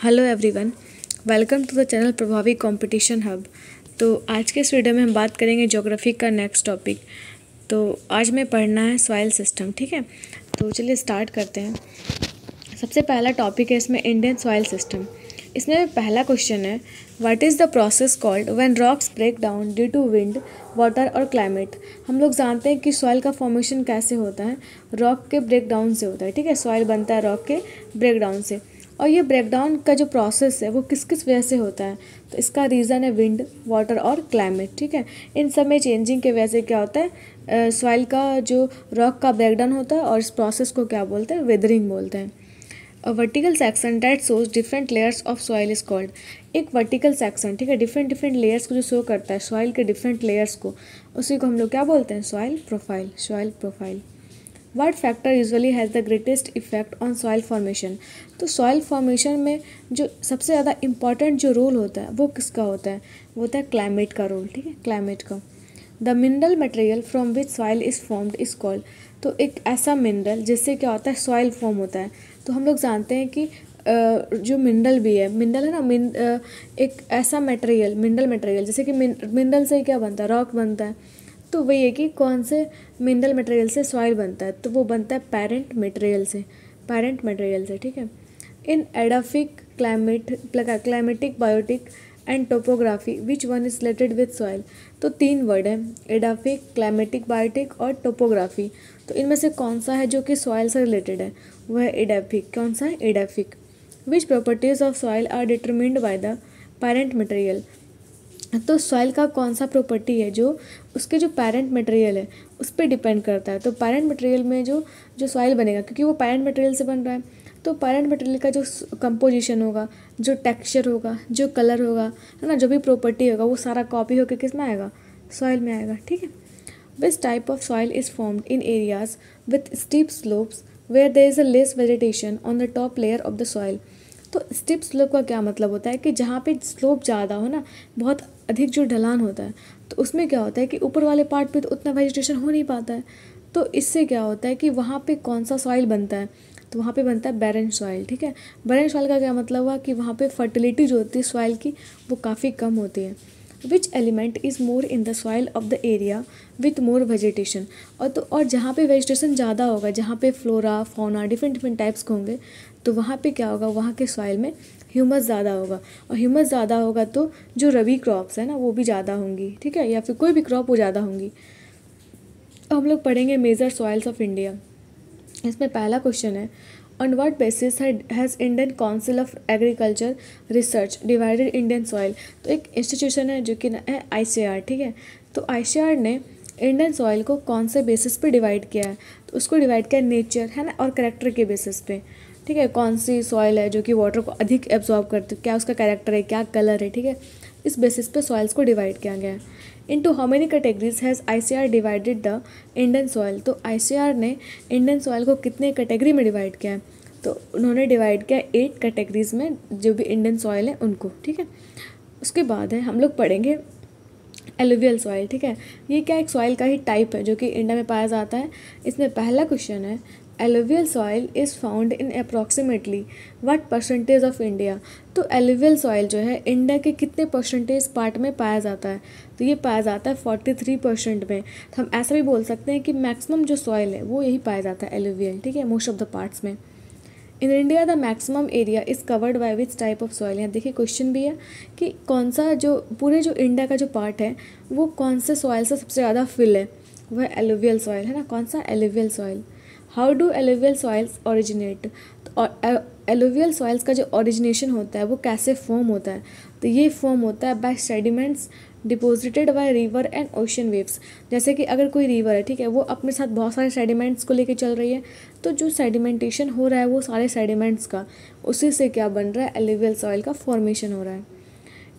Hello everyone, welcome to the channel Prabhavi competition hub. तो आज के इस वीडियो में हम बात करेंगे ज्योग्राफी का नेक्स्ट टॉपिक। तो आज में पढ़ना है सॉइल सिस्टम। ठीक है, तो चलिए स्टार्ट करते हैं। सबसे पहला टॉपिक है इसमें इंडियन सॉइल सिस्टम। इसमें पहला क्वेश्चन है, what is the process called when rocks break down due to wind, water और क्लाइमेट। हम लोग जानते हैं कि सॉइल का फॉर्मेशन कैसे होता है, रॉक के ब्रेक डाउन से होता है। ठीक है, सॉइल बनता है रॉक के ब्रेक डाउन से, और ये ब्रेकडाउन का जो प्रोसेस है वो किस किस वजह से होता है। तो इसका रीज़न है विंड, वाटर और क्लाइमेट। ठीक है, इन सब में चेंजिंग के वजह से क्या होता है, सॉइल का जो रॉक का ब्रेकडाउन होता है, और इस प्रोसेस को क्या बोलते हैं, वेदरिंग बोलते हैं। A vertical section that shows different layers of soil is called. एक वर्टिकल सेक्शन, ठीक है, डिफरेंट लेयर्स को जो शो करता है सॉइल के डिफरेंट लेयर्स को, उसी को हम लोग क्या बोलते हैं, soil profile. Soil profile. What factor usually has the greatest effect on soil formation. तो सॉइल फॉर्मेशन में जो सबसे ज़्यादा इंपॉर्टेंट जो रोल होता है वो किसका होता है, वो होता है क्लाइमेट का रोल। ठीक है, क्लाइमेट का। The mineral material from which soil is formed is called. तो एक ऐसा मिनरल जिससे क्या होता है, सॉइल फॉर्म होता है। तो हम लोग जानते हैं कि जो मिनरल भी है, मिनरल है ना, एक ऐसा मटेरियल, मिनरल मटेरियल, जैसे कि मिनरल से क्या बनता है, रॉक बनता है। तो वही है कि कौन से मिनरल मटेरियल से सॉइल बनता है, तो वो बनता है पेरेंट मटेरियल से, पेरेंट मटेरियल से। ठीक है, in edaphic, climatic, biotic and topography which one is related with soil. तो 3 वर्ड है, एडाफिक, क्लाइमेटिक, बायोटिक और टोपोग्राफी। तो इनमें से कौन सा है जो कि सॉइल से रिलेटेड है, वह है एडाफिक। कौन सा है, edaphic. Which properties of soil are determined by the parent material. तो सॉइल का कौन सा प्रॉपर्टी है जो उसके जो पेरेंट मटेरियल है उस पर डिपेंड करता है। तो पेरेंट मटेरियल में जो जो सॉइल बनेगा, क्योंकि वो पेरेंट मटेरियल से बन रहा है, तो पेरेंट मटेरियल का जो कंपोजिशन होगा, जो टेक्सचर होगा, जो कलर होगा, है ना, जो भी प्रॉपर्टी होगा, वो सारा कॉपी होकर किस में आएगा, सॉइल में आएगा। ठीक है। Which type of soil is formed in areas with steep slopes where there is a less vegetation on the top layer of the soil. तो स्टीप स्लोप का क्या मतलब होता है कि जहाँ पे स्लोप ज़्यादा हो ना, बहुत अधिक जो ढलान होता है, तो उसमें क्या होता है कि ऊपर वाले पार्ट पे तो उतना वेजिटेशन हो नहीं पाता है। तो इससे क्या होता है कि वहाँ पे कौन सा सॉइल बनता है, तो वहाँ पे बनता है बैरन सॉइल। ठीक है, बैरन सॉइल का क्या मतलब हुआ कि वहाँ पे फर्टिलिटी जो होती है सॉइल की वो काफ़ी कम होती है। Which element is more in the soil of the area with more vegetation. और जहाँ पे वेजिटेशन ज़्यादा होगा, जहाँ पे फ्लोरा फौना डिफरेंट टाइप्स के होंगे, तो वहाँ पे क्या होगा, वहाँ के सॉइल में ह्यूमस ज़्यादा होगा, और ह्यूमस ज़्यादा होगा तो जो रबी क्रॉप्स है ना वो भी ज़्यादा होंगी। ठीक है, या फिर कोई भी क्रॉप वो ज़्यादा होंगी। अब हम लोग पढ़ेंगे मेजर सॉइल्स ऑफ इंडिया। इसमें पहला क्वेश्चन है, on what basis has Indian council of agriculture research divided Indian soil. तो एक इंस्टीट्यूशन है जो कि है ICAR। ठीक है, तो ICAR ने इंडियन सॉइल को कौन से बेसिस पे डिवाइड किया है, तो उसको डिवाइड किया नेचर, है ना, और करेक्टर के बेसिस पे। ठीक है, कौन सी सॉइल है जो कि वाटर को अधिक एब्जॉर्ब करती है, क्या उसका कैरेक्टर है, क्या कलर है। ठीक है, इस बेसिस पे सॉइल्स को डिवाइड किया गया है। Into how many categories has ICAR divided the Indian soil. तो ICAR ने इंडियन सॉइल को कितने कैटेगरी में डिवाइड किया है, तो उन्होंने डिवाइड किया 8 कैटेगरीज में, जो भी इंडियन सॉइल है उनको। ठीक है, उसके बाद है हम लोग पढ़ेंगे एलुवियल सॉइल। ठीक है, ये क्या एक सॉइल का ही टाइप है जो कि इंडिया में पाया जाता है। इसमें पहला क्वेश्चन है, alluvial soil is found in approximately what percentage of India. तो एलुवियल सॉइल जो है इंडिया के कितने परसेंटेज पार्ट में पाया जाता है, तो ये पाया जाता है 43% में। तो हम ऐसा भी बोल सकते हैं कि मैक्सिमम जो सॉइल है वो यही पाया जाता है, एलुवियल। ठीक है, मोस्ट ऑफ द पार्ट्स में। In India the maximum area is covered by which type of soil. यहाँ देखिए क्वेश्चन भी है कि कौन सा जो पूरे जो इंडिया का जो पार्ट है वो कौन से सॉइल से सबसे ज़्यादा फिल है, वह एलुवियल सॉइल है ना। कौन सा, alluvial soil. How do alluvial soils originate. और एलुवियल सॉइल्स का जो ओरिजिनेशन होता है वो कैसे फॉर्म होता है, तो ये फॉर्म होता है by sediments deposited by river and ocean waves. जैसे कि अगर कोई रिवर है, ठीक है, वो अपने साथ बहुत सारे सेडिमेंट्स को लेके चल रही है, तो जो सेडिमेंटेशन हो रहा है वो सारे सेडिमेंट्स का, उसी से क्या बन रहा है, एलुवियल सॉइल का फॉर्मेशन हो रहा है।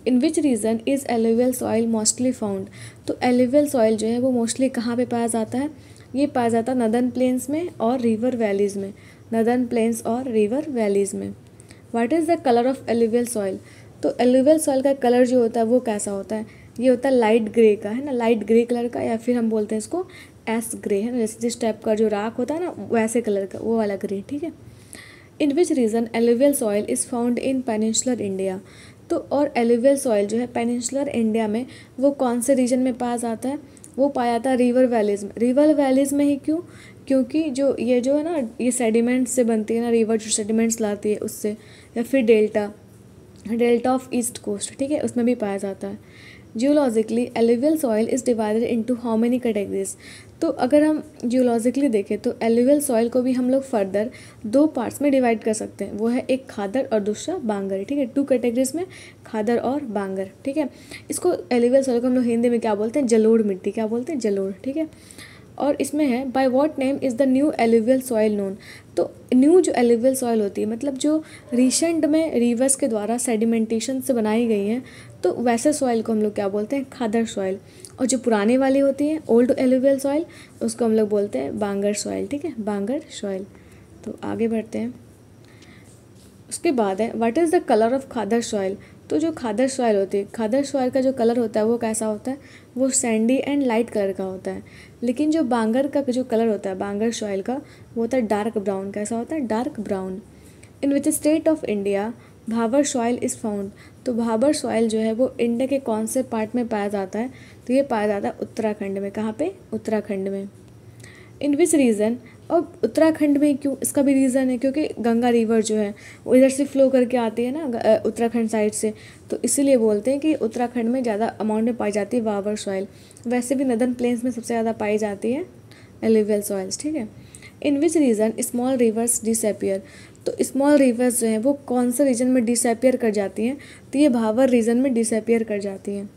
In which region is alluvial soil mostly found. तो एलुवियल सॉइल जो है वो मोस्टली कहाँ पे पाया जाता है, ये पाया जाता है नदर्न प्लेन्स में और रिवर वैलीज़ में, नदर्न प्लेन्स और रिवर वैलीज़ में। What is the colour of alluvial soil. तो एलुवियल सॉइल का कलर जो होता है वो कैसा होता है, ये होता है लाइट ग्रे का, है ना, लाइट ग्रे कलर का, या फिर हम बोलते हैं इसको एस ग्रे, है ना, जैसे जिस टाइप का जो राख होता है ना वैसे कलर का, वो वाला ग्रे। ठीक है, in which region alluvial soil is found in peninsular India. तो और एलुवियल सॉइल जो है पेनिनसुलर इंडिया में वो कौन से रीजन में पाया जाता है, वो पाया जाता है रिवर वैलीज में। रिवर वैलीज में ही क्यों, क्योंकि जो है ना, ये सेडिमेंट्स से बनती है ना, रिवर जो सेडिमेंट्स लाती है उससे, या फिर डेल्टा ऑफ ईस्ट कोस्ट, ठीक है, उसमें भी पाया जाता है। Geologically alluvial soil is divided into how many categories. तो अगर हम जियोलॉजिकली देखें तो एलुवियल सॉइल को भी हम लोग फर्दर 2 पार्ट्स में डिवाइड कर सकते हैं, वो है एक खादर और दूसरा बांगर, ठीक है, 2 कैटेगरीज में, खादर और बांगर, ठीक है। इसको एलुवियल सॉइल को हम लोग हिंदी में क्या बोलते हैं, जलोढ़ मिट्टी, क्या बोलते हैं, जलोढ़, ठीक है। और इसमें है by what name is the new alluvial soil known. तो न्यू जो एलुवियल सॉइल होती है मतलब जो रिसेंट में रिवर्स के द्वारा सेडिमेंटेशन से बनाई गई है, तो वैसे सॉइल को हम लोग क्या बोलते हैं, खादर सॉइल। और जो पुराने वाली होती है ओल्ड एलुवियल सॉइल, उसको हम लोग बोलते हैं बांगर सॉइल, ठीक है, बांगर सॉइल। तो आगे बढ़ते हैं। उसके बाद है what is the colour of khadar soil. तो जो खादर सॉइल होती है, खादर सॉइल का जो कलर होता है वो कैसा होता है, वो सैंडी एंड लाइट कलर का होता है। लेकिन जो बांगर का जो कलर होता है, बांगर सॉइल का, वो होता है डार्क ब्राउन। कैसा होता है, dark brown. In which state of India Bhabar soil is found. तो भाबर सॉइल जो है वो इंडिया के कौन से पार्ट में पाया जाता है, तो ये पाया जाता है उत्तराखंड में। कहाँ पे, उत्तराखंड में। इन विच रीज़न, और उत्तराखंड में क्यों, इसका भी रीज़न है क्योंकि गंगा रिवर जो है वो इधर से फ्लो करके आती है ना उत्तराखंड साइड से, तो इसीलिए बोलते हैं कि उत्तराखंड में ज़्यादा अमाउंट में पाई जाती है भाबर सॉइल। वैसे भी नदर्न प्लेन्स में सबसे ज़्यादा पाई जाती है एलुवियल सॉइल्स, ठीक है। In which reason small reverse disappear. तो स्मॉल रिवर्स जो हैं वो कौन से रीजन में डिसअपियर कर जाती हैं, तो ये भाबर रीजन में डिसअपियर कर जाती हैं।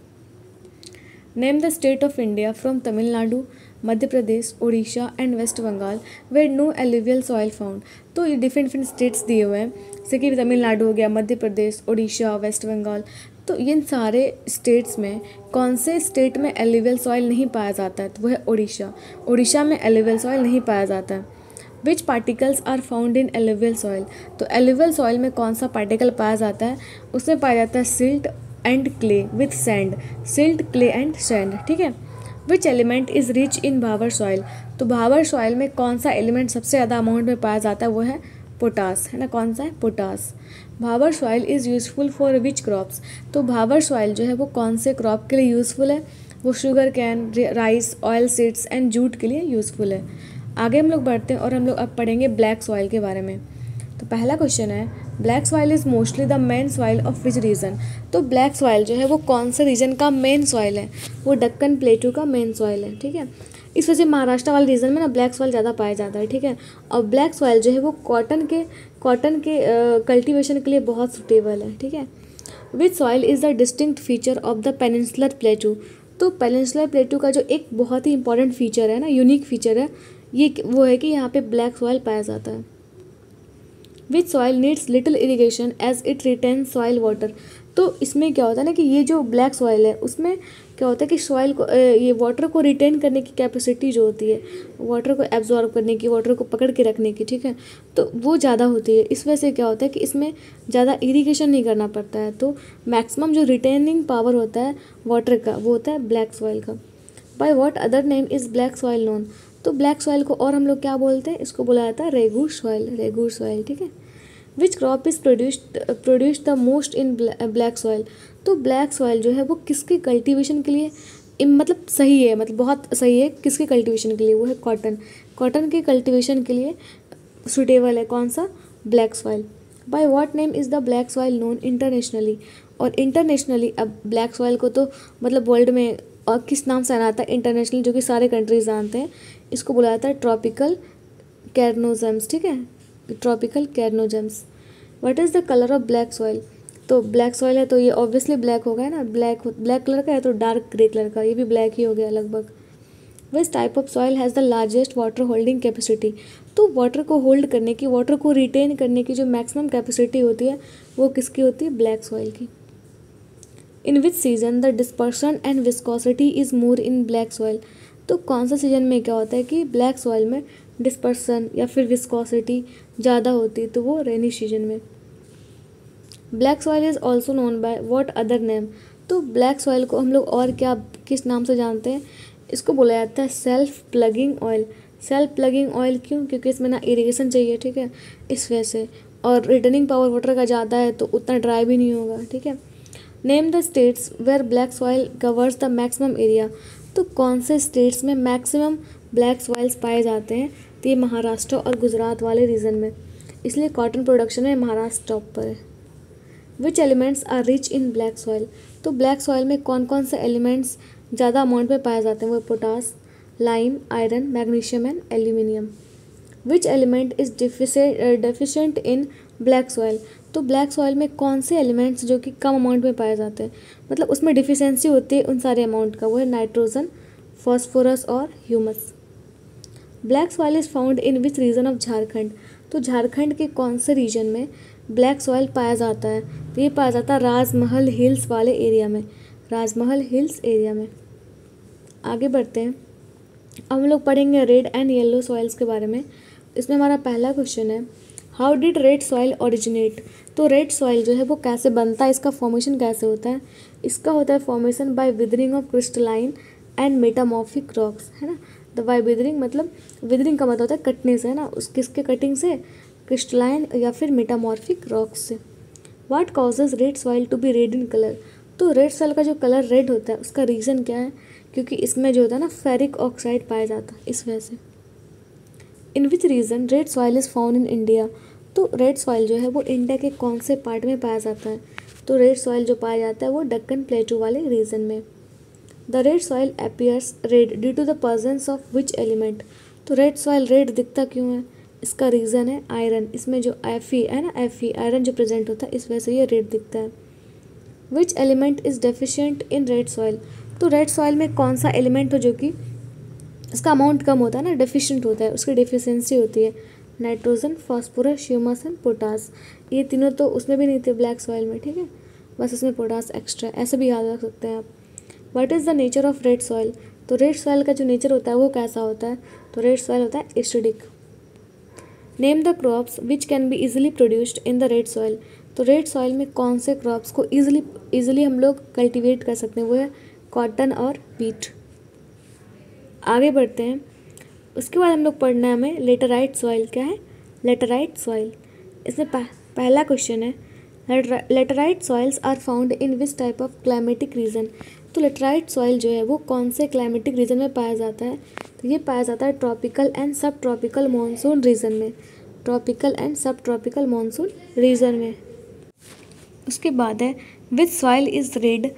Name the state of India from Tamil Nadu, Madhya Pradesh, Orissa and West Bengal where no alluvial soil found. तो ये डिफरेंट स्टेट्स दिए हुए हैं, जैसे कि तमिलनाडु हो गया, मध्य प्रदेश, उड़ीसा, वेस्ट बंगाल। तो इन सारे स्टेट्स में कौन से स्टेट में एलुवियल सॉइल नहीं पाया जाता है, तो वो है उड़ीसा। उड़ीसा में एलुवियल सॉइल नहीं पाया जाता है। Which particles are found in alluvial soil. तो एलुवियल सॉइल में कौन सा पार्टिकल पाया जाता है, उसमें पाया जाता है silt and clay with sand, silt, clay and sand, ठीक है। Which element is rich in Bhabar soil. तो भाबर सॉइल में कौन सा एलिमेंट सबसे ज़्यादा अमाउंट में पाया जाता है, वो है पोटास, है ना, कौन सा है, potash. Bhabar soil is useful for which crops. तो भाबर सॉइल जो है वो कौन से क्रॉप के लिए यूज़फुल है, वो sugar cane, rice, oil seeds and jute के लिए यूज़फुल है। आगे हम लोग बढ़ते हैं और हम लोग अब पढ़ेंगे ब्लैक सॉइल के बारे में। तो पहला क्वेश्चन है black soil is mostly the main soil of which region. तो ब्लैक सॉइल जो है वो कौन से रीजन का मेन सॉइल है, वो दक्कन प्लेटू का मेन सॉइल है, ठीक है। इस वजह से महाराष्ट्र वाले रीजन में ना ब्लैक सॉइल ज़्यादा पाया जाता है, ठीक है। और ब्लैक सॉइल जो है वो कॉटन के कल्टीवेशन के लिए बहुत सुटेबल है, ठीक है। Which soil is the distinct feature of the peninsular प्लेटू। तो पेनिनसुलर प्लेटू का जो एक बहुत ही इंपॉर्टेंट फीचर है ना, यूनिक फीचर है, ये वो है कि यहाँ पे ब्लैक सॉइल पाया जाता है। Which soil needs little irrigation as it retain soil water. तो इसमें क्या होता है ना कि ये जो ब्लैक सॉइल है उसमें क्या होता है कि सॉइल को ये वाटर को रिटेन करने की कैपेसिटी जो होती है, वाटर को एब्जॉर्ब करने की, वाटर को पकड़ के रखने की, ठीक है, तो वो ज़्यादा होती है। इस वजह से क्या होता है कि इसमें ज़्यादा इरीगेशन नहीं करना पड़ता है, तो मैक्सिमम जो रिटेनिंग पावर होता है वाटर का वो होता है ब्लैक सॉइल का। By what other name is black soil known. तो ब्लैक सॉइल को और हम लोग क्या बोलते हैं, इसको बोला जाता है रेगूर सॉइल, ठीक है। Which crop is produced the most in black soil. तो ब्लैक सॉइल जो है वो किसके कल्टीवेशन के लिए मतलब सही है, मतलब बहुत सही है, किसके कल्टीवेशन के लिए, वो है कॉटन के कल्टीवेशन के लिए सुटेबल है, कौन सा, black soil. By what name is the black soil known internationally. और इंटरनेशनली अब ब्लैक सॉइल को तो मतलब वर्ल्ड में और किस नाम से आना आता है इंटरनेशनल, जो कि सारे कंट्रीज जानते हैं, इसको बुलाया जाता है ट्रॉपिकल कैरनोजम्स, ठीक है, tropical chernozems. What is the colour of black soil. तो ब्लैक सॉइल है तो ये ऑब्वियसली ब्लैक होगा, है ना, ब्लैक कलर का है तो डार्क ग्रे कलर का, ये भी ब्लैक ही हो गया लगभग। विच type of soil has the largest water holding capacity. तो वाटर को होल्ड करने की, वाटर को रिटेन करने की जो मैक्सिमम कैपेसिटी होती है वो किसकी होती है, ब्लैक सॉइल की। In which season the dispersion and viscosity is more in black soil. तो कौन सा सीजन में क्या होता है कि ब्लैक सॉइल में डिस्पर्सन या फिर विस्कोसिटी ज़्यादा होती है, तो वो रेनी सीजन में। Black soil is also known by what other name. तो ब्लैक सॉइल को हम लोग और क्या किस नाम से जानते हैं, इसको बोला जाता है self plugging oil. Self plugging oil क्यों, क्योंकि इसमें ना इरिगेशन चाहिए, ठीक है, इस वजह से। और रिटर्निंग पावर वाटर का ज़्यादा है तो उतना ड्राई भी नहीं होगा, ठीक है। Name the states where black soil covers the maximum area. तो कौन से स्टेट्स में मैक्सिमम ब्लैक सॉइल्स पाए जाते हैं? तो ये महाराष्ट्र और गुजरात वाले रीजन में, इसलिए कॉटन प्रोडक्शन में महाराष्ट्र टॉप पर है। Which elements are rich in black soil. तो ब्लैक सॉइल में कौन कौन से एलिमेंट्स ज़्यादा अमाउंट में पाए जाते हैं? वो potash, lime, iron, magnesium and aluminium. Which element is deficient in black soil. तो ब्लैक सॉइल में कौन से एलिमेंट्स जो कि कम अमाउंट में पाए जाते हैं, मतलब उसमें डिफिशेंसी होती है उन सारे अमाउंट का, वो है नाइट्रोजन, फॉस्फोरस और humus. Black soil is found in which reason of Jharkhand. तो झारखंड के कौन से रीजन में ब्लैक सॉइल पाया जाता है? तो ये पाया जाता है राजमहल हिल्स वाले एरिया में, राजमहल हिल्स एरिया में। आगे बढ़ते हैं, अब हम लोग पढ़ेंगे रेड एंड येलो सॉइल्स के बारे में। इसमें हमारा पहला क्वेश्चन है, how did red soil originate. तो रेड सॉइल जो है वो कैसे बनता है, इसका फॉर्मेशन कैसे होता है? इसका होता है formation by withering of crystalline and metamorphic rocks, है ना। द बाय विदरिंग मतलब विदरिंग का मतलब होता है कटने से, है ना, उस किसके कटिंग से? क्रिस्टलाइन या फिर मेटामॉर्फिक रॉक्स से। What causes red soil to be red in colour. तो रेड सॉइल का जो कलर रेड होता है उसका रीज़न क्या है? क्योंकि इसमें जो होता है ना फेरिक ऑक्साइड पाया जाता है, इस वजह से। In which region red soil is found in India. तो रेड सॉइल जो है वो इंडिया के कौन से पार्ट में पाया जाता है? तो रेड सॉइल जो पाया जाता है वो दक्कन प्लेटू वाले रीजन में। The red soil appears red due to the presence of which element. तो रेड सॉइल रेड दिखता क्यों है? इसका रीज़न है आयरन, इसमें जो Fe है ना, Fe आयरन जो प्रेजेंट होता है, इस वजह से ये रेड दिखता है। Which element is deficient in red soil. तो रेड सॉइल में कौन सा एलिमेंट हो जो कि इसका अमाउंट कम होता है ना, डेफिशिएंट होता है, उसकी डेफिशिएंसी होती है? Nitrogen, phosphorus, humus and potash. ये तीनों तो उसमें भी नहीं थे ब्लैक सॉइल में, ठीक है, बस इसमें पोटास एक्स्ट्रा, ऐसे भी याद रख सकते हैं आप। What is the nature of red soil. तो रेड सॉइल का जो नेचर होता है वो कैसा होता है? तो रेड सॉइल होता है acidic. Name the crops which can be easily produced in the red soil. तो रेड सॉइल में कौन से क्रॉप्स को ईजिली हम लोग कल्टिवेट कर सकते हैं? वो है कॉटन और व्हीट। आगे बढ़ते हैं, उसके बाद हम लोग पढ़ना है हमें लेटराइट सॉइल। क्या है? Laterite soil. इसमें पहला क्वेश्चन है, laterite soils are found in which type of climatic region. तो लेटराइट सॉइल जो है वो कौन से क्लाइमेटिक रीजन में पाया जाता है? तो ये पाया जाता है tropical and sub tropical monsoon region में, tropical and sub tropical monsoon region में। उसके बाद है which soil is red,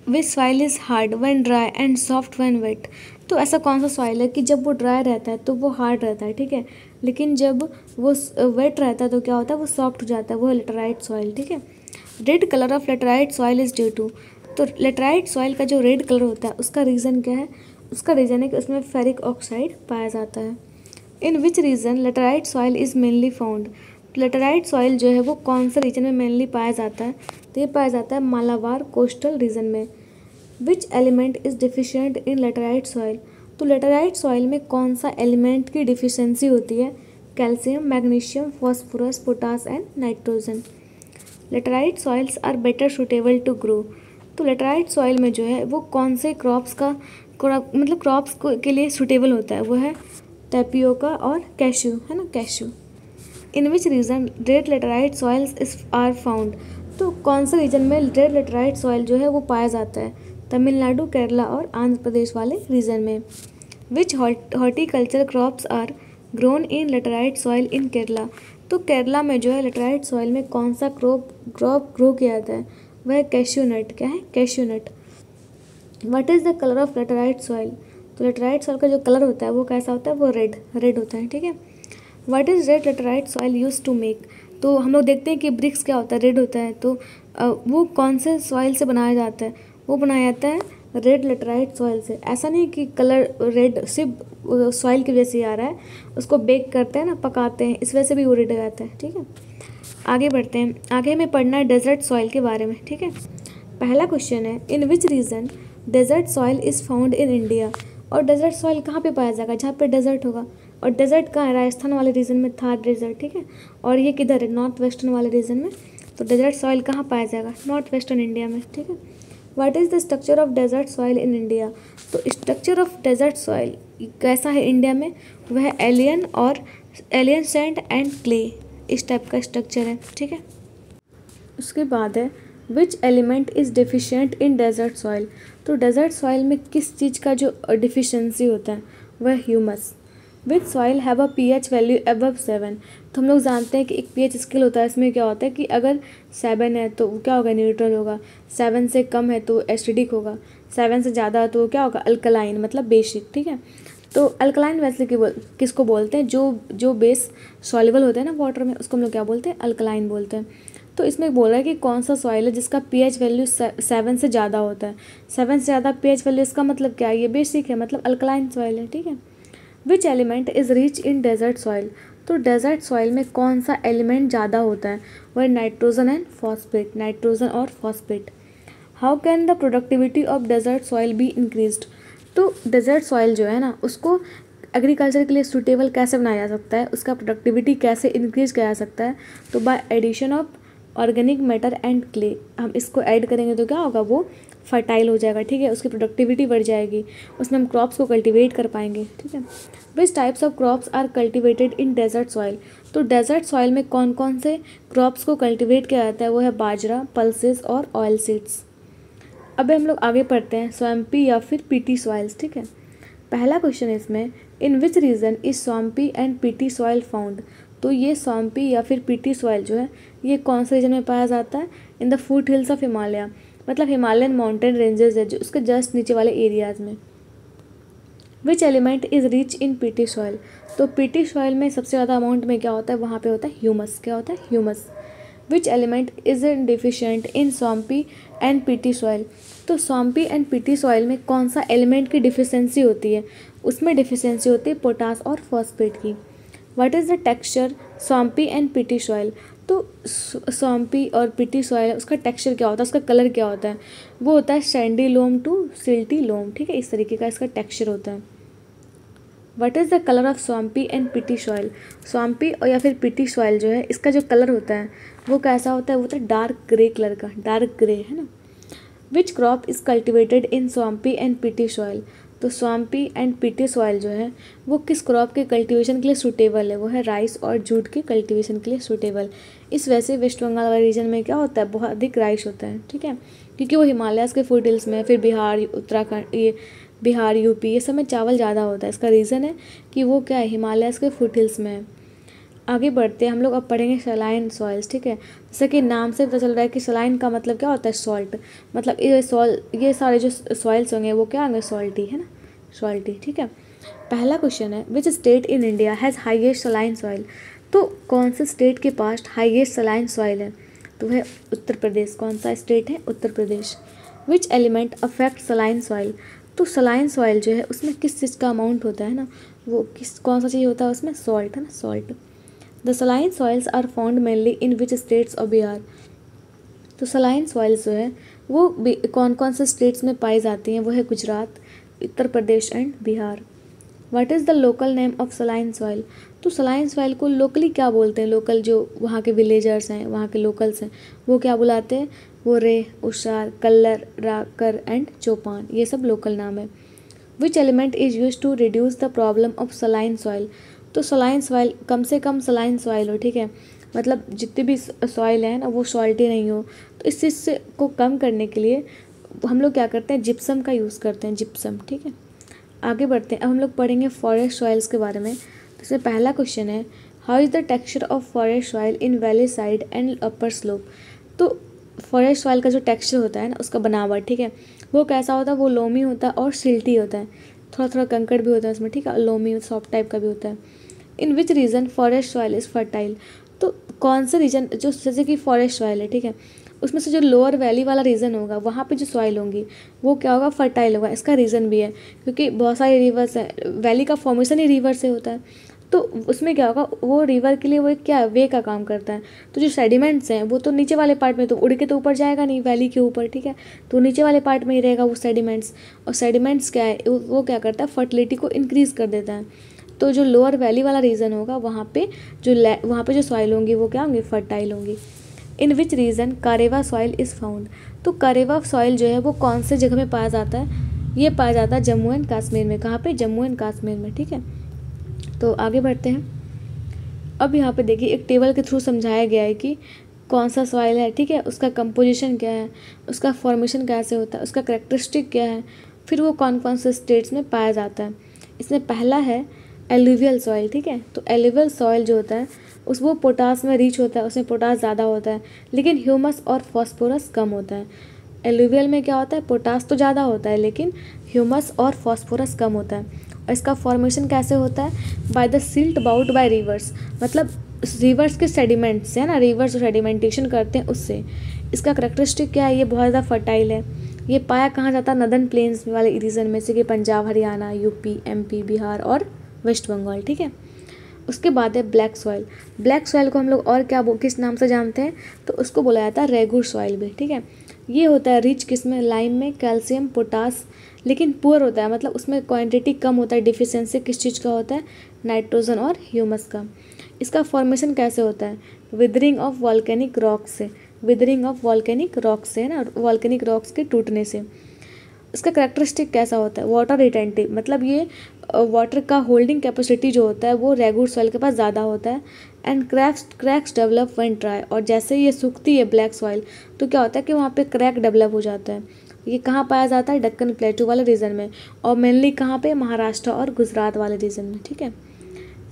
which soil is hard when dry and soft when wet. तो ऐसा कौन सा सॉइल है कि जब वो ड्राई रहता है तो वो हार्ड रहता है, ठीक है, लेकिन जब वो वेट रहता है तो क्या होता है? वो सॉफ्ट हो जाता है, वो है लेटराइट सॉइल, ठीक है। Red colour of laterite soil is due to. तो लेटराइट सॉइल का जो रेड कलर होता है उसका रीज़न क्या है? उसका रीज़न है कि उसमें फेरिक ऑक्साइड पाया जाता है। In which region laterite soil is mainly found. Laterite soil जो है वो कौन से रीजन में मेनली पाया जाता है? तो ये पाया जाता है मालाबार कोस्टल रीजन में। Which element is deficient in laterite soil. तो लेटराइट सॉइल में कौन सा एलिमेंट की डिफिशियंसी होती है? Calcium, magnesium, phosphorus, potash and nitrogen. Laterite soils are better suitable to grow. तो लेटराइट सॉइल में जो है वो कौन से क्रॉप्स के लिए सुटेबल होता है? वो है टेपियोका और कैश्यू, है ना, cashew. In which region red laterite soils are found. तो कौन से रीजन में रेड लेटराइट सॉइल जो है वो पाया जाता है? तमिलनाडु, केरला और आंध्र प्रदेश वाले रीजन में। Which horticulture crops are grown in laterite soil in Kerala. तो केरला में जो है लेटराइट सॉइल में कौन सा क्रॉप ग्रो किया जाता है? वह है कैश्यू नट। क्या है? Cashew nut. What is the colour of laterite soil. तो लेटराइट सॉइल का जो कलर होता है वो कैसा होता है? वो रेड होता है, ठीक है। What is red laterite soil use to make. तो हम लोग देखते हैं कि ब्रिक्स क्या होता है? रेड होता है। तो वो कौन से सॉइल से बनाया जाता है? वो बनाया जाता है रेड लेटराइट सॉइल से। ऐसा नहीं कि कलर रेड सिर्फ सॉइल की वजह से आ रहा है, उसको बेक करते हैं ना, पकाते हैं, इस वजह से भी वो रेड हो जाता है, ठीक है। आगे बढ़ते हैं, आगे हमें पढ़ना है डेजर्ट सॉइल के बारे में, ठीक है। पहला क्वेश्चन है, in which region desert soil is found in India. और डेजर्ट सॉइल कहाँ पे पाया जाएगा? जहाँ पे डेजर्ट होगा। और डेजर्ट कहाँ है? राजस्थान वाले रीजन में, थार डेजर्ट, ठीक है। और ये किधर है? नॉर्थ वेस्टर्न वाले रीजन में। तो डेजर्ट सॉइल कहाँ पाया जाएगा? नॉर्थ वेस्टर्न इंडिया में, ठीक है। What is the structure of desert soil in India. तो स्ट्रक्चर ऑफ डेजर्ट सॉइल कैसा है इंडिया में? वह एलियन सैंड एंड क्ले, इस टाइप का स्ट्रक्चर है, ठीक है। उसके बाद है which element is deficient in desert soil. तो डेजर्ट सॉइल में किस चीज़ का जो डिफिशिएंसी होता है वह humus. Which soil have a pH value above 7। तो हम लोग जानते हैं कि एक pH स्केल होता है, इसमें क्या होता है कि अगर 7 है तो क्या होगा, न्यूट्रल होगा। 7 से कम है तो एसिडिक होगा। 7 से ज़्यादा है तो क्या होगा, अल्कलाइन, मतलब बेसिक, ठीक है। तो अल्कलाइन वैसे किसको बोलते हैं, जो बेस सॉल्युबल होता है ना वाटर में, उसको हम लोग क्या बोलते हैं, अल्कलाइन बोलते हैं। तो इसमें बोल रहा है कि कौन सा सॉइल है जिसका pH वैल्यू 7 से ज़्यादा होता है। 7 से ज़्यादा pH वैल्यू, इसका मतलब क्या है, ये बेसिक है, मतलब अल्कलाइन सॉइल है, ठीक है। Which element is rich in desert soil. तो डेजर्ट सॉइल में कौन सा एलिमेंट ज़्यादा होता है, वह नाइट्रोजन एंड फॉस्फेट, नाइट्रोजन और phosphate. How can the productivity of desert soil be increased. तो डेजर्ट सॉइल जो है ना, उसको एग्रीकल्चर के लिए सूटेबल कैसे बनाया जा सकता है, उसका प्रोडक्टिविटी कैसे इंक्रीज किया जा सकता है। तो by addition of organic matter and clay, हम इसको ऐड करेंगे तो क्या होगा, वो फर्टाइल हो जाएगा, ठीक है, उसकी प्रोडक्टिविटी बढ़ जाएगी, उसमें हम क्रॉप्स को कल्टीवेट कर पाएंगे, ठीक है। Which types of crops are cultivated in desert soil. तो डेजर्ट सॉइल में कौन कौन से क्रॉप्स को कल्टीवेट किया जाता है, वो है बाजरा, पल्सेस और ऑयल सीड्स। अब हम लोग आगे पढ़ते हैं स्वैम्पी या फिर पीटी सॉइल्स, ठीक है। पहला क्वेश्चन है इसमें, in which region is swampy and peaty soil found. तो ये स्वैम्पी या फिर पीटी सॉइल जो है, ये कौन से रीजन में पाया जाता है, in the foot hills of Himalaya, मतलब हिमालयन माउंटेन रेंजेस है जो उसके जस्ट नीचे वाले एरियाज में। Which element is rich in PT soil. तो पीटी सॉइल में सबसे ज़्यादा अमाउंट में क्या होता है, वहाँ पे होता है ह्यूमस, क्या होता है, humus. Which element is deficient in swampy and peaty soil. तो स्वैम्पी एंड पीटी सॉइल में कौन सा एलिमेंट की डिफिशिएंसी होती है, उसमें डिफिशिएंसी होती है पोटास और फॉस्फेट की। What is the texture swampy and peaty soil. तो स्वैम्पी और पीटी सॉइल, उसका टेक्सचर क्या होता है, उसका कलर क्या होता है, वो होता है सैंडी लोम टू सिल्टी लोम, ठीक है, इस तरीके का इसका टेक्सचर होता है। What is the colour of swampy and peaty soil. Swampy और या फिर पीटी सॉइल जो है, इसका जो कलर होता है वो कैसा होता है, वो होता है डार्क ग्रे कलर का, डार्क ग्रे, है ना। Which crop is cultivated in swampy and peaty soil. तो स्वैम्पी एंड पीटी सॉइल जो है वो किस क्रॉप के कल्टीवेशन के लिए सूटेबल है, वो है राइस और जूट के कल्टीवेशन के लिए सूटेबल। इस वजह से वेस्ट बंगाल वाले रीजन में क्या होता है, बहुत अधिक राइस होता है, ठीक है, क्योंकि वो हिमालयाज़ के फुट हिल्स में, फिर बिहार, उत्तराखंड, ये बिहार, यूपी, ये सब में चावल ज़्यादा होता है। इसका रीज़न है कि वो क्या है, हिमालयाज़ के फुट हिल्स में है। आगे बढ़ते हैं, हम लोग अब पढ़ेंगे सलाइन सॉइल्स, ठीक है। जैसे कि नाम से पता चल रहा है कि सलाइन का मतलब क्या होता है, सॉल्ट, मतलब ये सारे जो सॉइल्स होंगे वो क्या होंगे, सॉल्टी, है ना, सॉल्टी, ठीक है। पहला क्वेश्चन है which state in India has highest saline soil. तो कौन से स्टेट के पास हाईएस्ट सलाइन सॉइल है, तो है उत्तर प्रदेश। कौन सा स्टेट है, Uttar Pradesh. Which element affect saline soil. तो सलाइन सॉइल जो है उसमें किस चीज़ का अमाउंट होता है ना, वो कौन सा चीज़ होता है उसमें, सॉल्ट, है ना, salt. The saline soils are found mainly in which states of Bihar. तो सलाइन सॉइल्स जो है वो कौन कौन से स्टेट्स में पाई जाती हैं, वो है Gujarat, Uttar Pradesh and Bihar. What is the local name of saline soil. तो सलाइन सॉइल को लोकली क्या बोलते हैं, लोकल जो वहाँ के विलेजर्स हैं, वहाँ के लोकल्स हैं, वो क्या बुलाते हैं, वो रे, उशार, कल्लर, राकर एंड चौपान, ये सब लोकल नाम है। Which element is use to reduce the problem of saline soil. तो सलाइन सॉइल, कम से कम सलाइन सॉइल हो, ठीक है, मतलब जितनी भी सॉइल है ना वो सॉल्टी नहीं हो। तो इस चीज़ से को कम करने के लिए हम लोग क्या करते हैं, जिप्सम का यूज़ करते हैं, जिप्सम, ठीक है। आगे बढ़ते हैं, अब हम लोग पढ़ेंगे फॉरेस्ट सॉइल्स के बारे में। तो इसमें पहला क्वेश्चन है how is the texture of forest soil in valley side and upper slope. तो फॉरेस्ट सॉइल का जो टेक्सचर होता है ना, उसका बनावट, ठीक है, वो कैसा होता है, वो लोमी होता है और सिल्टी होता है, थोड़ा थोड़ा कंकड़ भी होता है उसमें, ठीक है, लोमी सॉफ्ट टाइप का भी होता है। In which region forest soil is fertile. तो कौन सा रीजन, जो जैसे कि फॉरेस्ट सॉइल है, ठीक है, उसमें से जो लोअर वैली वाला रीजन होगा वहाँ पे जो सॉइल होंगी वो क्या होगा, फर्टाइल होगा। इसका रीज़न भी है क्योंकि बहुत सारे रिवर्स हैं, वैली का फॉर्मेशन ही रिवर से होता है, तो उसमें क्या होगा, वो रिवर के लिए वो एक क्या वे का काम करता है। तो जो सेडिमेंट्स हैं वो तो नीचे वाले पार्ट में, तो उड़ के तो ऊपर जाएगा नहीं वैली के ऊपर, ठीक है, तो नीचे वाले पार्ट में ही रहेगा वो सेडिमेंट्स। और सेडिमेंट्स क्या है, वो क्या करता है, फर्टिलिटी को इंक्रीज़ कर देता है। तो जो लोअर वैली वाला रीजन होगा वहाँ पे जो सॉइल होंगी वो क्या होंगी, फर्टाइल होंगी। In which region karewa soil is found. तो कारेवा सॉइल जो है वो कौन से जगह में पाया जाता है, ये पाया जाता है जम्मू एंड कश्मीर में। कहाँ पे, जम्मू एंड कश्मीर में, ठीक है। तो आगे बढ़ते हैं, अब यहाँ पे देखिए एक टेबल के थ्रू समझाया गया है कि कौन सा सॉइल है, ठीक है, उसका कंपोजिशन क्या है, उसका फॉर्मेशन कैसे होता है, उसका कैरेक्टरिस्टिक क्या है, फिर वो कौन कौन से स्टेट्स में पाया जाता है। इसमें पहला है एलुवियल सॉइल, ठीक है। तो एलुवियल सॉइल जो होता है वो पोटास में रिच होता है, उसमें पोटास ज़्यादा होता है लेकिन ह्यूमस और फॉस्फोरस कम होता है। एलुवियल में क्या होता है, पोटास तो ज़्यादा होता है लेकिन ह्यूमस और फॉस्फोरस कम होता है। और इसका फॉर्मेशन कैसे होता है, by the silt brought by rivers, मतलब रिवर्स के सेडिमेंट से, है ना, रिवर्स सेडिमेंटेशन करते हैं उससे। इसका करेक्टरिस्टिक क्या है, ये बहुत ज़्यादा फर्टाइल है। ये पाया कहाँ जाता है, नदर्न प्लेन्स वाले रीजन में से कि पंजाब, हरियाणा, यूपी, एमपी, बिहार और वेस्ट बंगाल, ठीक है। उसके बाद है ब्लैक सॉइल। ब्लैक सॉइल को हम लोग और क्या किस नाम से जानते हैं, तो उसको बोला जाता है रेगुर सॉइल भी, ठीक है। ये होता है रिच किसमें, लाइम में, कैल्शियम, पोटास, लेकिन पुअर होता है, मतलब उसमें क्वांटिटी कम होता है। डिफिशियंसी किस चीज़ का होता है, नाइट्रोजन और ह्यूमस का। इसका फॉर्मेशन कैसे होता है, विदरिंग ऑफ वॉल्केनिक रॉक्स से, विदरिंग ऑफ वॉल्केनिक रॉक्स से, है ना, वॉल्केनिक रॉक्स के टूटने से। इसका करेक्टरिस्टिक कैसा होता है, वाटर रिटेंटिव, मतलब ये वाटर का होल्डिंग कैपेसिटी जो होता है वो रेगुर सॉइल के पास ज़्यादा होता है। And cracks develop when dry, और जैसे ये सूखती है ब्लैक सॉइल तो क्या होता है कि वहाँ पे क्रैक डेवलप हो जाता है। ये कहाँ पाया जाता है, दक्कन प्लेटू वाले रीजन में, और मेनली कहाँ पे, महाराष्ट्र और गुजरात वाले रीजन में, ठीक है।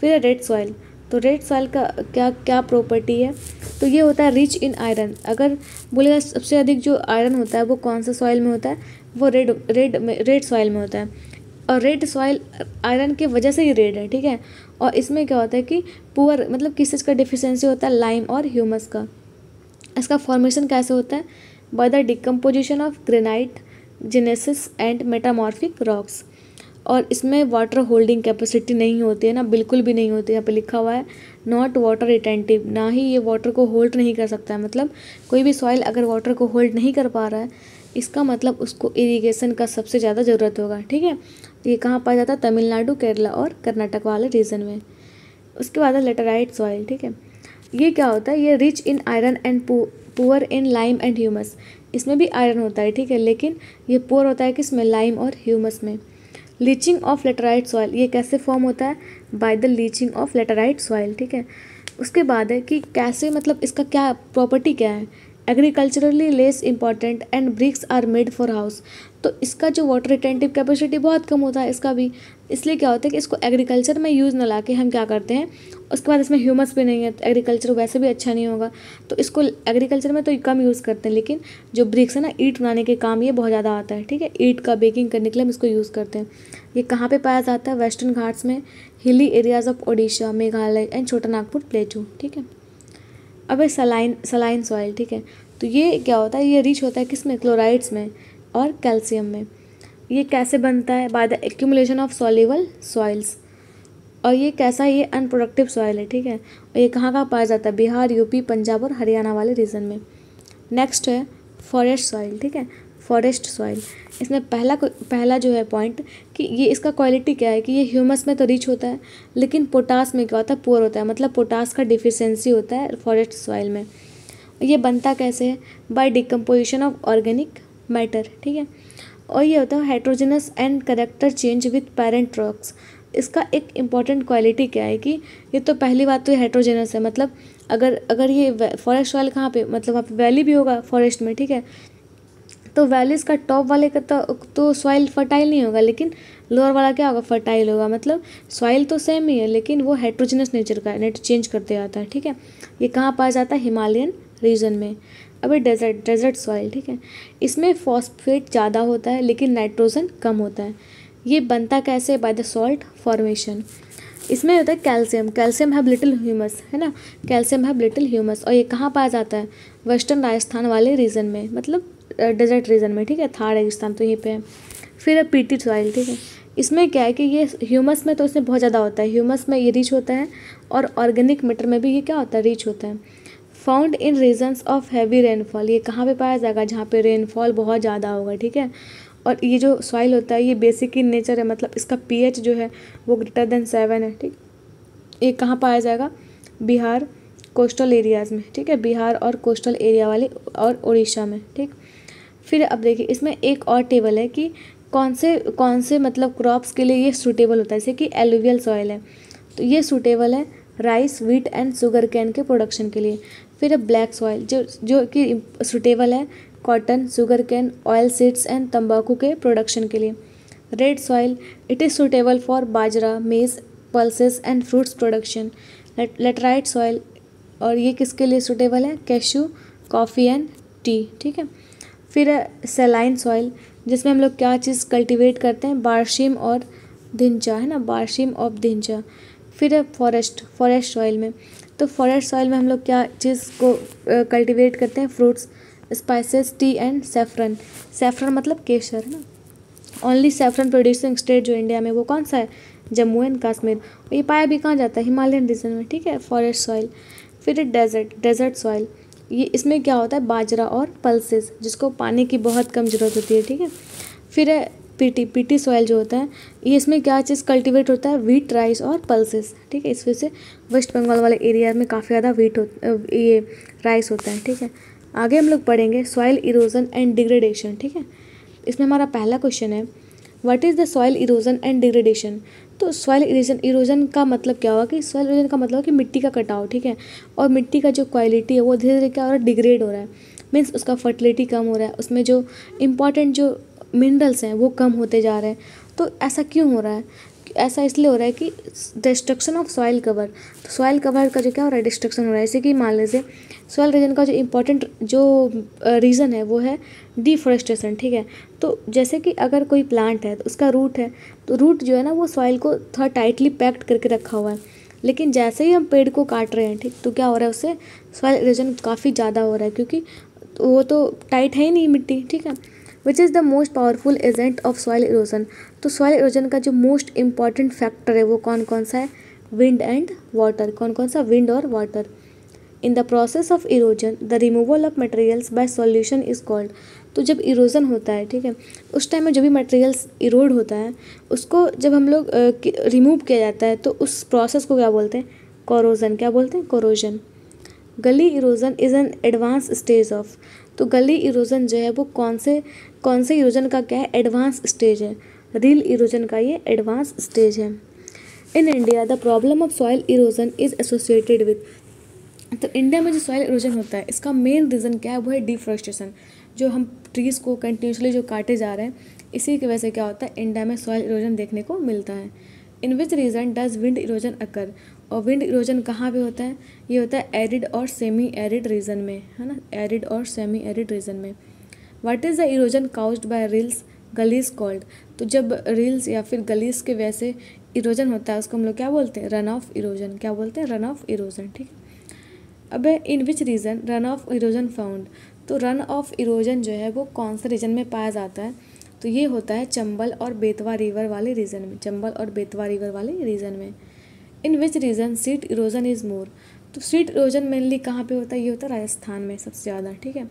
फिर रेड सॉइल। तो रेड सॉइल का क्या क्या प्रॉपर्टी है, तो ये होता है रिच इन आयरन। अगर बोलेगा सबसे अधिक जो आयरन होता है वो कौन सा सॉइल में होता है, वो रेड सॉइल में होता है। और रेड सॉइल आयरन की वजह से ही रेड है, ठीक है। और इसमें क्या होता है कि पुअर, मतलब किस चीज़ का डिफिशियंसी होता है, लाइम और ह्यूमस का। इसका फॉर्मेशन कैसे होता है, by the decomposition of granite, genesis and metamorphic rocks. और इसमें वाटर होल्डिंग कैपेसिटी नहीं होती है ना, बिल्कुल भी नहीं होती है। यहाँ पे लिखा हुआ है नॉट वाटर रिटेंटिव, ना ही ये वाटर को होल्ड नहीं कर सकता है। मतलब कोई भी सॉइल अगर वाटर को होल्ड नहीं कर पा रहा है, इसका मतलब उसको इरिगेशन का सबसे ज़्यादा ज़रूरत होगा, ठीक है। ये कहाँ पाया जाता है, तमिलनाडु, केरला और कर्नाटक वाले रीजन में। उसके बाद है लेटराइट सॉइल, ठीक है। ये क्या होता है, ये rich in iron and poor in lime and humus. इसमें भी आयरन होता है, ठीक है, लेकिन ये पुअर होता है किसमें, लाइम और ह्यूमस में। लीचिंग ऑफ लेटराइट सॉइल, ये कैसे फॉर्म होता है, by the leaching of laterite soil, ठीक है। उसके बाद है कि कैसे, मतलब इसका क्या प्रॉपर्टी क्या है, agriculturally less important and bricks are made for house. तो इसका जो वाटर रिटेंटिव कैपेसिटी बहुत कम होता है इसका भी, इसलिए क्या होता है कि इसको एग्रीकल्चर में यूज़ न ला के हम क्या करते हैं, उसके बाद इसमें ह्यूमस भी नहीं है तो एग्रीकल्चर वैसे भी अच्छा नहीं होगा, तो इसको एग्रीकल्चर में तो कम यूज़ करते हैं। लेकिन जो ब्रिक्स है ना, ईंट बनाने के काम ये बहुत ज़्यादा आता है, ठीक है। ईंट का बेकिंग करने के लिए हम इसको यूज़ करते हैं। ये कहाँ पे पाया जाता है, वेस्टर्न घाट्स में, hilly areas of Odisha, Meghalaya and छोटा नागपुर प्लेटू, ठीक है। अब है सलाइन सॉइल, ठीक है। तो ये क्या होता है, ये रिच होता है किसमें, क्लोराइड्स में और कैल्शियम में। ये कैसे बनता है, by the accumulation of soluble soils. और ये कैसा, ये अनप्रोडक्टिव सॉइल है, ठीक है। और ये कहाँ पाया जाता है, बिहार, यूपी, पंजाब और हरियाणा वाले रीजन में। नेक्स्ट है फॉरेस्ट सॉइल, ठीक है, फॉरेस्ट सॉइल। इसमें पहला जो है पॉइंट कि ये इसका क्वालिटी क्या है कि ये ह्यूमस में तो रिच होता है लेकिन पोटास में क्या होता है, पुअर होता है, मतलब पोटास का डिफिशियंसी होता है फॉरेस्ट सॉइल में। ये बनता कैसे है, by decomposition of organic matter, ठीक है। और ये होता है heterogeneous and character change with parent rocks. इसका एक इम्पॉर्टेंट क्वालिटी क्या है कि ये तो पहली बात तो ये हेट्रोजेनस है, मतलब अगर ये फॉरेस्ट सॉइल कहाँ पे, मतलब वहाँ पे वैली भी होगा फॉरेस्ट में, ठीक है। तो वैलीज का टॉप वाले का तो सॉइल फर्टाइल नहीं होगा, लेकिन लोअर वाला क्या होगा, फर्टाइल होगा। मतलब सॉइल तो सेम ही है लेकिन वो हेट्रोजेनस नेचर का है, नेट चेंज करते आता है, ठीक है। ये कहाँ पाया जाता है, हिमालयन रीजन में। अभी डेजर्ट सॉइल, ठीक है। इसमें फॉस्फेट ज़्यादा होता है लेकिन नाइट्रोजन कम होता है। ये बनता कैसे, बाय द सॉल्ट फॉर्मेशन। इसमें होता है कैल्शियम हैव लिटिल ह्यूमस, है ना, कैल्शियम हैव लिटिल ह्यूमस। और ये कहाँ पाया जाता है, वेस्टर्न राजस्थान वाले रीजन में, मतलब डेजर्ट रीजन में, ठीक है। थार रेगिस्तान तो यहीं पे है। फिर है पीटी सॉइल, ठीक है। इसमें क्या है कि ये ह्यूमस में तो इसमें बहुत ज़्यादा होता है, ह्यूमस में ये रिच होता है और ऑर्गेनिक मैटर में भी ये क्या होता है, रिच होता है। Found in regions of heavy rainfall, ये कहाँ पे पाया जाएगा, जहाँ पे रेनफॉल बहुत ज़्यादा होगा, ठीक है। और ये जो सॉइल होता है ये बेसिक इन नेचर है, मतलब इसका pH जो है वो ग्रेटर देन 7 है, ठीक। ये कहाँ पाया जाएगा, बिहार, कोस्टल एरियाज़ में, ठीक है, बिहार और कोस्टल एरिया वाले और उड़ीसा में, ठीक। फिर अब देखिए इसमें एक और टेबल है कि कौन से मतलब क्रॉप्स के लिए ये सूटेबल होता है, जैसे कि एलुवियल सॉइल है तो ये सूटेबल है rice, wheat and sugar cane के प्रोडक्शन के लिए। फिर है ब्लैक सॉइल जो जो कि सुटेबल है cotton, sugar cane, oil seeds and तंबाकू के प्रोडक्शन के लिए। Red soil, it is suitable for bajra, maize, pulses and fruits production. Laterite soil, और ये किसके लिए सुटेबल है, कैशू, कॉफ़ी एंड टी, ठीक है। फिर है सेलाइन सॉइल, जिसमें हम लोग क्या चीज़ कल्टीवेट करते हैं, बारशीम और धिंचा, है ना, बारशीम और धिंचा। फिर है फॉरेस्ट सॉइल में, तो फॉरेस्ट सॉइल में हम लोग क्या चीज़ को कल्टीवेट करते हैं, fruits, spices, T and saffron. Saffron मतलब केसर, है ना। ओनली सेफ्रन प्रोड्यूसिंग स्टेट जो इंडिया में वो कौन सा है, जम्मू एंड कश्मीर। ये पाया भी कहाँ जाता है, हिमालयन रीजन में, ठीक है, फॉरेस्ट सॉइल। फिर डेजर्ट सॉइल, ये इसमें क्या होता है, बाजरा और पल्सेस, जिसको पानी की बहुत कम ज़रूरत होती है, ठीक है। फिर है पीटी सॉइल जो होता है, ये इसमें क्या चीज़ कल्टीवेट होता है, व्हीट, राइस और पल्सेस, ठीक है। इस वजह से वेस्ट बंगाल वाले एरिया में काफ़ी ज़्यादा ये राइस होता है, ठीक है। आगे हम लोग पढ़ेंगे सॉइल इरोजन एंड डिग्रेडेशन, ठीक है। इसमें हमारा पहला क्वेश्चन है, what is the soil erosion and degradation. तो सॉइल इरोजन का मतलब क्या हुआ कि सॉइल इरोजन का मतलब कि मिट्टी का कटाव, ठीक है। और मिट्टी का जो क्वालिटी है वो धीरे धीरे क्या हो रहा है, डिग्रेड हो रहा है, मीन्स उसका फर्टिलिटी कम हो रहा है, उसमें जो इम्पॉर्टेंट जो मिनरल्स हैं वो कम होते जा रहे हैं। तो ऐसा क्यों हो रहा है, ऐसा इसलिए हो रहा है कि डिस्ट्रक्शन ऑफ सॉइल कवर, तो सॉइल कवर का जो क्या हो रहा है, डिस्ट्रक्शन हो रहा है। जैसे कि मान लीजिए सॉइल रीजन का जो इम्पोर्टेंट जो रीज़न है वो है डिफॉरेस्टेशन, ठीक है। तो जैसे कि अगर कोई प्लांट है तो उसका रूट है, तो रूट जो है ना वो सॉइल को थोड़ा टाइटली पैक्ड करके रखा हुआ है, लेकिन जैसे ही हम पेड़ को काट रहे हैं, ठीक, तो क्या हो रहा है, उससे सॉइल इरोजन काफ़ी ज़्यादा हो रहा है, क्योंकि वो तो टाइट है ही नहीं मिट्टी, ठीक है। Which is the most powerful agent of soil erosion. तो सॉइल इरोजन का जो मोस्ट इम्पॉर्टेंट फैक्टर है वो कौन कौन सा है, विंड एंड वाटर। कौन कौन सा, विंड और water. In the process of erosion the removal of materials by solution is called. तो जब इरोजन होता है, ठीक है, उस टाइम में जो भी मटेरियल्स इरोड होता है उसको जब हम लोग रिमूव किया जाता है तो उस प्रोसेस को क्या बोलते हैं, कोरोजन। क्या बोलते हैं, कोरोजन। गली erosion is an advance stage of. तो गली इरोजन जो है वो कौन से इरोजन का क्या है, एडवांस स्टेज है। रील इरोजन का ये एडवांस स्टेज है। In India the problem of soil erosion is associated with. तो इंडिया में जो सॉइल इरोजन होता है इसका मेन रीज़न क्या है, वो है डिफॉरेस्टेशन। जो हम ट्रीज़ को कंटिन्यूसली जो काटे जा रहे हैं, इसी की वजह से क्या होता है, इंडिया में सॉइल इरोजन देखने को मिलता है। In which region does wind erosion occur. और विंड इरोजन कहाँ पे होता है, ये होता है एरिड और सेमी एरिड रीजन में, है ना, एरिड और सेमी एरिड रीजन में। What is the erosion caused by rills, gullies called. तो जब रील्स या फिर गलीज के वैसे इरोजन होता है उसको हम लोग क्या बोलते हैं, रन ऑफ इरोजन। क्या बोलते हैं, रन ऑफ इरोजन, ठीक है। अब in which region run off erosion found. तो रन ऑफ इरोजन जो है वो कौन से रीजन में पाया जाता है, तो ये होता है चंबल और बेतवा रिवर वाले रीजन में, चंबल और बेतवा रिवर वाले रीजन में। In which region sheet erosion is more. तो सीट इरोजन मेनली कहाँ पे होता है, ये होता है राजस्थान में सबसे ज़्यादा, ठीक है।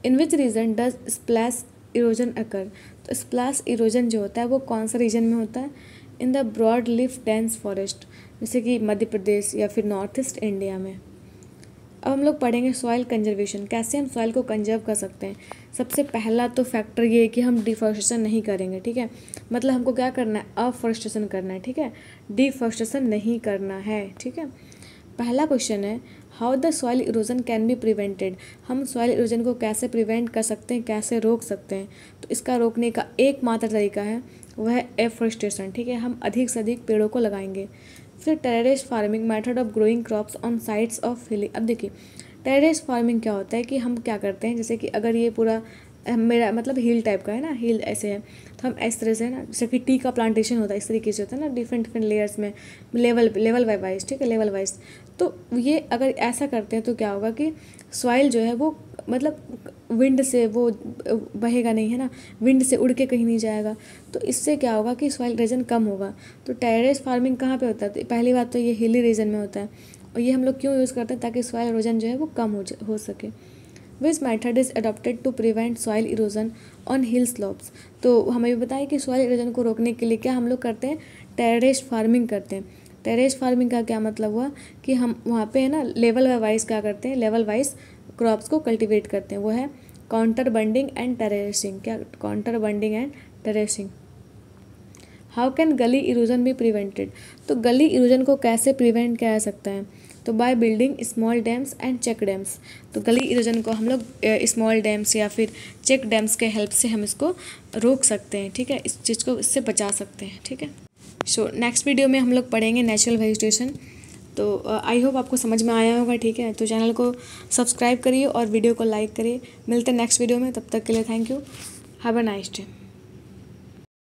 In which region does splash erosion occur. तो स्प्लैश इरोजन जो होता है वो कौन सा रीजन में होता है, in the broad leaf dense forest, जैसे कि मध्य प्रदेश या फिर नॉर्थ ईस्ट इंडिया में। अब हम लोग पढ़ेंगे सॉइल कंजर्वेशन, कैसे हम सॉइल को कंजर्व कर सकते हैं। सबसे पहला तो फैक्टर ये है कि हम डिफॉरेस्टेशन नहीं करेंगे, ठीक है। मतलब हमको क्या करना है, अफॉरेस्टेशन करना है, ठीक है, डिफॉरेस्टेशन नहीं करना है, ठीक है। पहला क्वेश्चन है, how the soil erosion can be prevented. हम सॉइल इरोजन को कैसे प्रिवेंट कर सकते हैं, कैसे रोक सकते हैं। तो इसका रोकने का एकमात्र तरीका है वह है एफॉरेस्टेशन, ठीक है, हम अधिक से अधिक पेड़ों को लगाएंगे। फिर terrace farming, method of growing crops on sides of हिली। अब देखिए टेरेस फार्मिंग क्या होता है कि हम क्या करते हैं, जैसे कि अगर ये पूरा मेरा मतलब हिल टाइप का है ना, हिल ऐसे है, तो हम इस तरह से ना, जैसे कि टी का प्लांटेशन होता है इस तरीके से होता है ना, डिफरेंट लेयर्स में, लेवल वाइज, ठीक है, लेवल वाइज। तो ये अगर ऐसा करते हैं तो क्या होगा कि सॉइल जो है वो मतलब विंड से वो बहेगा नहीं, है ना, विंड से उड़ के कहीं नहीं जाएगा। तो इससे क्या होगा कि सॉइल इरोजन कम होगा। तो टेरेस फार्मिंग कहाँ पे होता है, तो पहली बात तो ये हिली रीजन में होता है, और ये हम लोग क्यों यूज़ करते हैं, ताकि सॉइल इरोजन जो है वो कम हो सके। Which method is adopted to prevent soil erosion on hill slopes. तो हमें भी बताया कि सॉइल इरोजन को रोकने के लिए क्या हम लोग करते हैं, टेरेस फार्मिंग करते हैं। टेरेस फार्मिंग का क्या मतलब हुआ कि हम वहाँ पे है ना लेवल वाइज क्या करते हैं, लेवल वाइज क्रॉप्स को कल्टीवेट करते हैं, वो है काउंटर बंडिंग एंड टेरेसिंग। क्या, counter bunding and terracing. How can गली इरोजन बी प्रिवेंटेड, तो गली इरोजन को कैसे प्रिवेंट किया जा सकता है, तो by building small dams and check dams. तो गली इरोजन को हम लोग स्मॉल डैम्स या फिर चेक डैम्स के हेल्प से हम इसको रोक सकते हैं, ठीक है, इस चीज़ को इससे बचा सकते हैं, ठीक है। सो नेक्स्ट वीडियो में हम लोग पढ़ेंगे नेचुरल वेजिटेशन। तो आई होप आपको समझ में आया होगा, ठीक है। तो चैनल को सब्सक्राइब करिए और वीडियो को लाइक करिए। मिलते हैं नेक्स्ट वीडियो में, तब तक के लिए thank you, have a nice day.